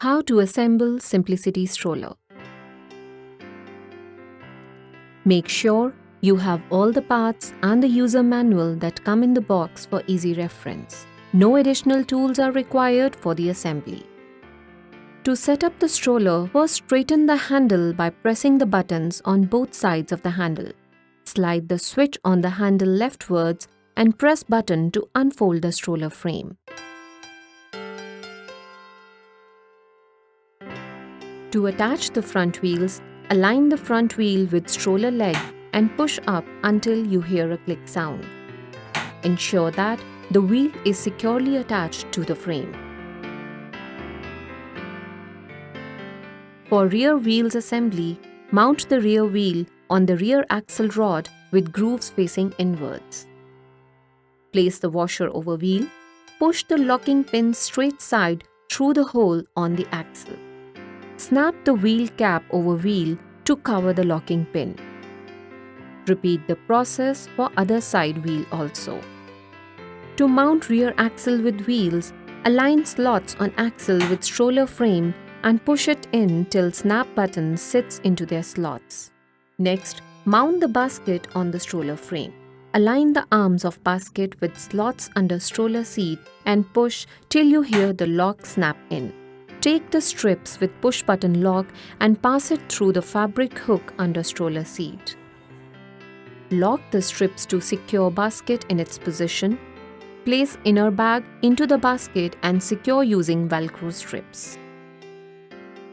How to assemble Simplicity Stroller. Make sure you have all the parts and the user manual that come in the box for easy reference. No additional tools are required for the assembly. To set up the stroller, first straighten the handle by pressing the buttons on both sides of the handle. Slide the switch on the handle leftwards and press button to unfold the stroller frame. To attach the front wheels, align the front wheel with stroller leg and push up until you hear a click sound. Ensure that the wheel is securely attached to the frame. For rear wheels assembly, mount the rear wheel on the rear axle rod with grooves facing inwards. Place the washer over wheel. Push the locking pin straight side through the hole on the axle. Snap the wheel cap over wheel to cover the locking pin. Repeat the process for other side wheel also. To mount rear axle with wheels, align slots on axle with stroller frame and push it in till snap button sits into their slots. Next, mount the basket on the stroller frame. Align the arms of basket with slots under stroller seat and push till you hear the lock snap in. Take the strips with push button lock and pass it through the fabric hook under stroller seat. Lock the strips to secure basket in its position. Place inner bag into the basket and secure using Velcro strips.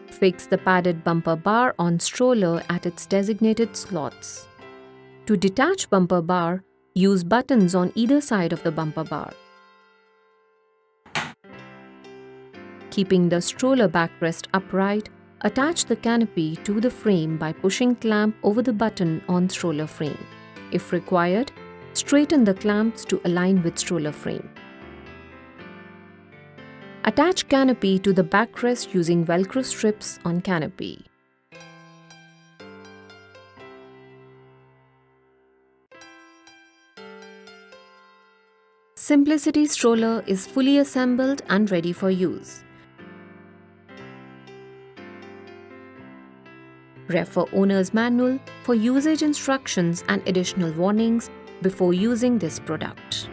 Fix the padded bumper bar on stroller at its designated slots. To detach bumper bar, use buttons on either side of the bumper bar. Keeping the stroller backrest upright, attach the canopy to the frame by pushing clamp over the button on stroller frame. If required, straighten the clamps to align with stroller frame. Attach canopy to the backrest using Velcro strips on canopy. Simplicity Stroller is fully assembled and ready for use. Refer owner's manual for usage instructions and additional warnings before using this product.